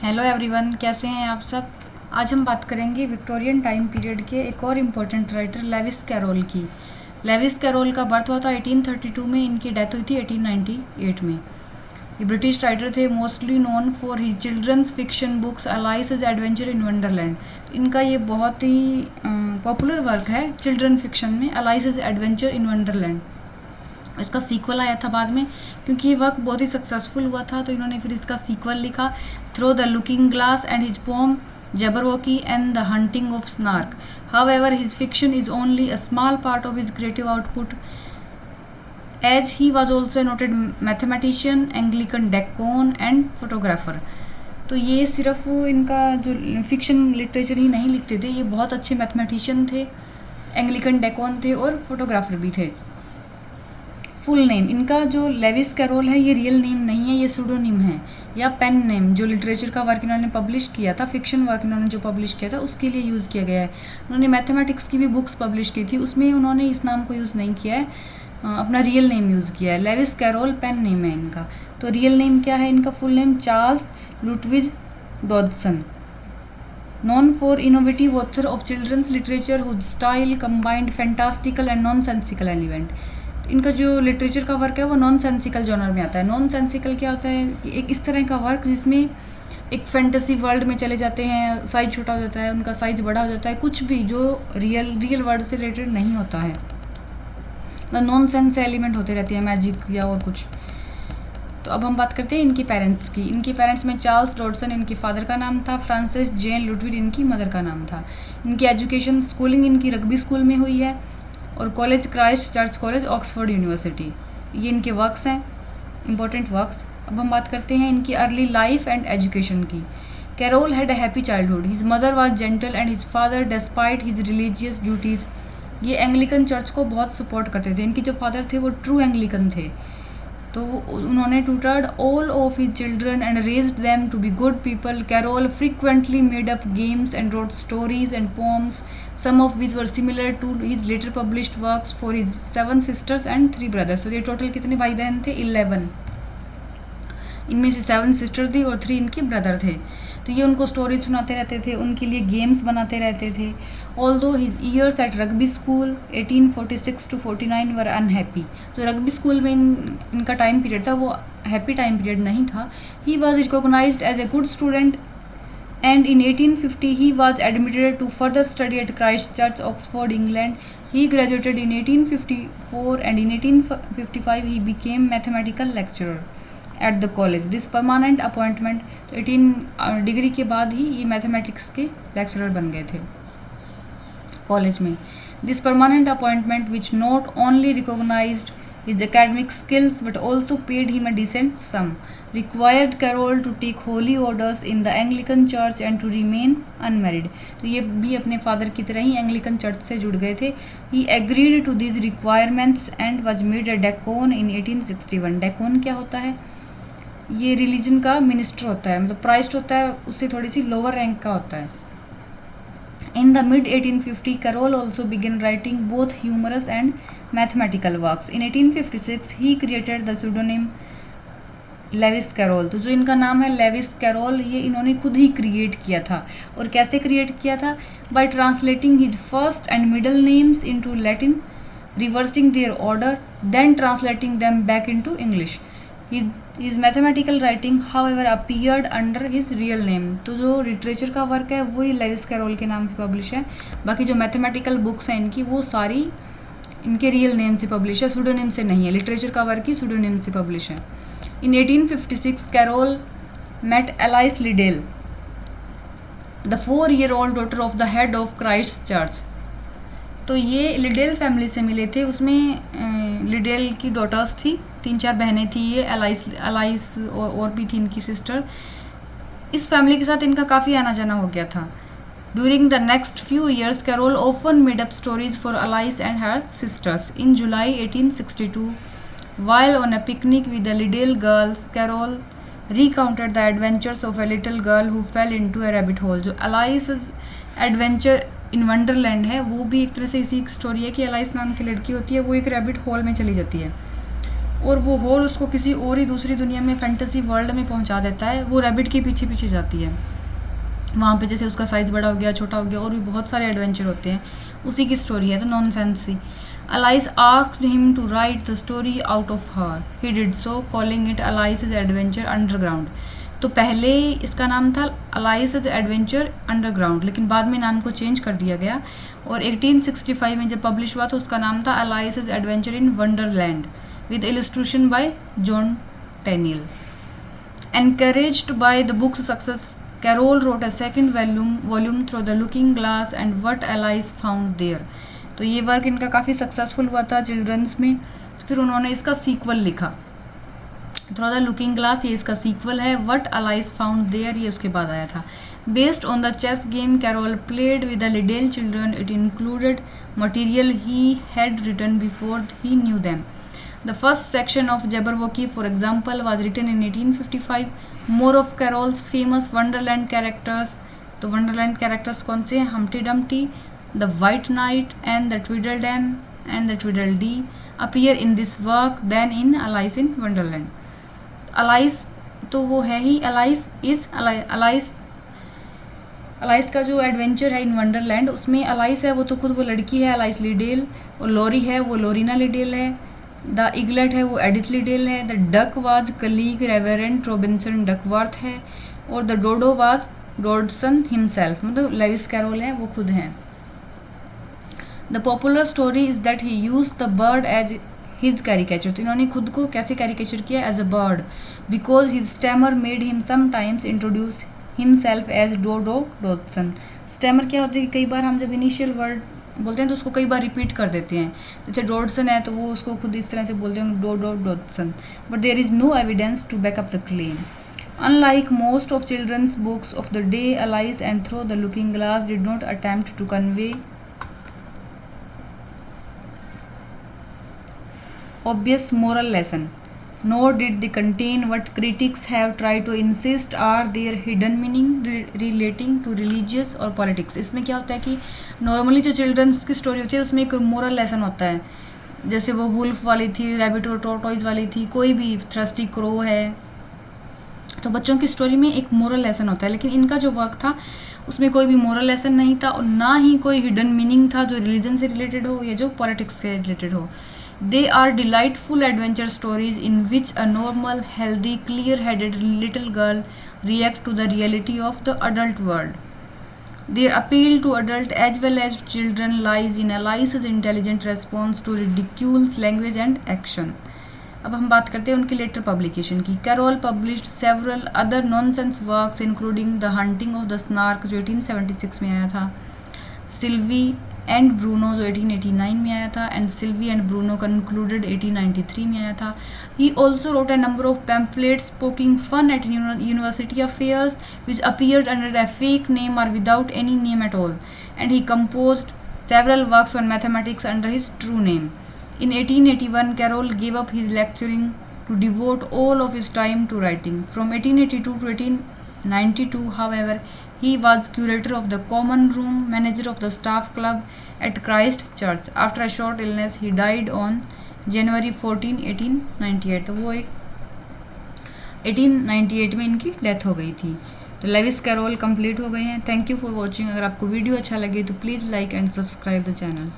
Hello everyone, कैसे हैं आप सब। आज हम बात करेंगे विक्टोरियन टाइम पीरियड के एक और इम्पोर्टेंट राइटर लेविस कैरोल की। लेविस कैरोल का बर्थ हुआ था 1832 में, इनकी डेथ हुई थी 1898 में। ये ब्रिटिश राइटर थे, mostly known for he children's fiction books Alice's adventure in Wonderland. इनका ये बहुत ही पॉपुलर वर्क है चिल्ड्रन फिक्शन में, अलाइस's एडवेंचर इन वंडरलैंड। इसका सीक्वल आया था बाद में, क्योंकि ये वर्क बहुत ही सक्सेसफुल हुआ था तो इन्होंने फिर इसका सीक्वल लिखा, through the looking glass and his poem Jabberwocky and the hunting of snark. However his fiction is only a small part of his creative output, as he was also a noted mathematician, Anglican deacon and photographer. तो ये सिर्फ इनका जो fiction literature ही नहीं लिखते थे, ये बहुत अच्छे मैथमेटिशियन थे, एंग्लिकन डेकोन थे और फोटोग्राफर भी थे। फुल नेम इनका जो लेविस कैरोल है, ये रियल नेम नहीं है, ये सूडोनिम है या पेन नेम। जो लिटरेचर का वर्क इन्होंने पब्लिश किया था, फिक्शन वर्क इन्होंने जो पब्लिश किया था उसके लिए यूज़ किया गया है। उन्होंने मैथमेटिक्स की भी बुक्स पब्लिश की थी, उसमें उन्होंने इस नाम को यूज़ नहीं किया है, अपना रियल नेम यूज़ किया है। लेविस कैरोल पेन नेम है इनका। तो रियल नेम क्या है इनका? Full name Charles Lutwidge Dodgson, known for innovative author of children's literature whose style combined fantastical and nonsensical element। इनका जो लिटरेचर का वर्क है वो नॉन सेंसिकल जॉनर में आता है। नॉन सेंसिकल क्या होता है? एक इस तरह का वर्क जिसमें एक फैंटेसी वर्ल्ड में चले जाते हैं, साइज छोटा हो जाता है, उनका साइज बड़ा हो जाता है, कुछ भी जो रियल वर्ल्ड से रिलेटेड नहीं होता है, नॉन सेंस एलिमेंट होते रहते हैं, मैजिक या और कुछ। तो अब हम बात करते हैं इनकी पेरेंट्स की। इनके पेरेंट्स में चार्ल्स डॉडसन इनके फादर का नाम था, फ्रांसिस जेन लुटविड इनकी मदर का नाम था। इनकी एजुकेशन स्कूलिंग इनकी रग्बी स्कूल में हुई है और college Christ church college, Oxford university. ये इनके वर्क्स हैं, इंपॉर्टेंट वर्क्स। अब हम बात करते हैं इनकी अर्ली लाइफ एंड एजुकेशन की। Carroll had a happy childhood, his mother was gentle and his father despite his religious duties. ये एंग्लिकन चर्च को बहुत सपोर्ट करते थे। इनके जो फादर थे वो ट्रू एंग्लिकन थे, तो उन्होंने tutored all of his children and raised them to be good people. Carroll frequently made up games and wrote stories and poems, some of which were similar to his later published works for his 7 sisters and 3 brothers. तो ये total कितने भाई बहन थे? 11। इनमें से 7 sister थी और 3 इनके ब्रदर थे। तो ये उनको स्टोरी सुनाते रहते थे, उनके लिए गेम्स बनाते रहते थे। Although his years at Rugby school 1846 to 49 were unhappy. तो रग्बी स्कूल में इनका टाइम पीरियड था, वो हैप्पी टाइम पीरियड नहीं था। He was recognized as a good student and in 1850 he was admitted to further study at Christ Church, Oxford, England. He graduated in 1854 and in 1855 he became mathematical lecturer at the college. This permanent appointment, 18 degree के बाद ही ये mathematics के lecturer बन गए थे college में। This permanent appointment which not only recognized his academic skills but also paid him a decent sum, required Carroll to take holy orders in the Anglican Church and to remain unmarried। तो ये भी अपने father की तरह ही Anglican church से जुड़ गए थे। He agreed to these requirements and was made a deacon in 1861। डेकोन क्या होता है? ये रिलीजन का मिनिस्टर होता है, मतलब प्राइस्ट होता है, उससे थोड़ी सी लोअर रैंक का होता है। In the mid 1850, Carroll also began writing both humorous and mathematical works. In 1856, he created the pseudonym Lewis Carroll. तो जो इनका नाम है लेविस कैरोल, ये इन्होंने खुद ही क्रिएट किया था। और कैसे क्रिएट किया था? By translating his first and middle names into Latin, reversing their order, then translating them back into English. His mathematical writing, however, appeared under his real name। तो जो लिटरेचर का वर्क है वही लेविस कैरोल के नाम से publish है। बाकी जो मैथमेटिकल बुक्स हैं इनकी, वो सारी इनके रियल नेम से पब्लिश है, सूडोनिम से नहीं है। लिटरेचर का वर्क ही सूडोनिम से पब्लिश है। In 1856, Carroll met Alice Liddell, the 4-year-old daughter of the head of Christ Church। तो ये लिडेल फैमिली से मिले थे। उसमें लिडेल की डॉटर्स थी, 3-4 बहनें थी ये, अलाइस और भी थी इनकी सिस्टर। इस फैमिली के साथ इनका काफ़ी आना जाना हो गया था। During the next few years Carroll often made up stories for Alice and her sisters. In July 1862, while on a picnic with the Liddell girls, Carroll recounted the adventures of a little girl who fell into a rabbit hole। जो Alice adventure in Wonderland है, वो भी एक तरह से इसी story है कि अलाइस नाम की लड़की होती है, वो एक रैबिट होल में चली जाती है। और वो होल उसको किसी और ही दूसरी दुनिया में फैंटेसी वर्ल्ड में पहुंचा देता है। वो रैबिट के पीछे पीछे जाती है। वहाँ पे जैसे उसका साइज़ बड़ा हो गया, छोटा हो गया, और भी बहुत सारे एडवेंचर होते हैं। उसी की स्टोरी है, तो nonsense C. Alice asked him to write the story out of her. He did so, calling it Alice's Adventure Underground. तो पहले इसका नाम था Alice's Adventure Underground, लेकिन बाद में नाम को चेंज कर दिया गया और 1865 में जब पब्लिश हुआ तो उसका नाम था Alice's Adventure in Wonderland with illustration by John Tenniel. Encouraged by the book's success, Carroll wrote a second volume Through the Looking Glass and What Alice Found There. तो ये वर्क इनका काफ़ी सक्सेसफुल हुआ था चिल्ड्रंस में। फिर उन्होंने इसका सीक्वल लिखा, थ्रू द लुकिंग ग्लास, ये इसका सीक्वल है। व्हाट अलाइस फाउंड देयर ये उसके बाद आया था। Based on the chess game Carroll played with the Liddell children, it included material he had written before he knew them. The first section of Jabberwocky, for example, was written in 1855. More of Carroll's famous Wonderland characters, तो Wonderland characters कौन से हैं? Humpty Dumpty, the White Knight, and the Tweedledum and the Tweedledee appear in this work than in Alice in Wonderland. Alice तो वो है ही, Alice का जो adventure है इन वंडरलैंड, उसमें Alice है वो तो खुद वो लड़की है, Alice लिडेल, और लॉरी है वो लोरिना लिडेल है, द इगलेट है वो एडिथ लिडेल है, the duck was colleague Reverend Robinson Duckworth है, और the dodo was Dodgson himself, मतलब लेविस कैरोल है वो खुद हैं। The popular story is that he use the bird as his caricature, तो इन्होंने खुद को कैसे कैरिकेचर किया? As a bird, because his stammer made him sometimes introduce himself as Dodo Dodgson. Stammer क्या होता है कि कई बार हम जब इनिशियल वर्ड बोलते हैं तो उसको कई बार रिपीट कर देते हैं। जैसे डॉडसन है तो वो उसको खुद इस तरह से बोलते हैं Dodo Dodgson, but there is no evidence to back up the claim. Unlike most of children's books of the day, Alice and Through the Looking Glass did not attempt to convey obvious moral lesson, nor did they contain what critics have tried to insist are their hidden meaning relating to religious or politics. इसमें क्या होता है कि normally जो children's की story होती है उसमें एक मोरल लेसन होता है, जैसे वो वुल्फ वाली थी, रैबिट और टॉर्टोइज वाली थी, कोई भी थ्रस्टी क्रो है, तो बच्चों की स्टोरी में एक मोरल लेसन होता है। लेकिन इनका जो वर्क था उसमें कोई भी मोरल लेसन नहीं था और ना ही कोई हिडन मीनिंग था जो रिलीजन से रिलेटेड हो या जो पॉलिटिक्स से रिलेटेड हो। They are delightful adventure stories in which a normal healthy clear headed little girl react to the reality of the adult world. Their appeal to adult as well as children lies in Alice's intelligent response to ridiculous language and action. अब हम बात करते हैं उनकी later publication की। Carroll published several other nonsense works including the hunting of the snark जो 1876 में आया था, सिल्वी एंड ब्रूनो जो 1889 में आया था, and Sylvie and Bruno concluded 1893 में आया था। He also wrote a number of pamphlets poking fun at university affairs which appeared under a fake name or without any name at all, and he composed several works on mathematics under his true name. In 1881, Carroll gave up his lecturing to devote all of his time to writing. From 1882 to 1892, however, he was curator of the Common Room, manager of the Staff Club at Christ Church. After a short illness, he died on January 14, 1898. तो वो एक 1898 में इनकी death हो गई थी। तो Levi's carol complete हो गए हैं। Thank you for watching. अगर आपको वीडियो अच्छा लगे तो please like and subscribe the channel.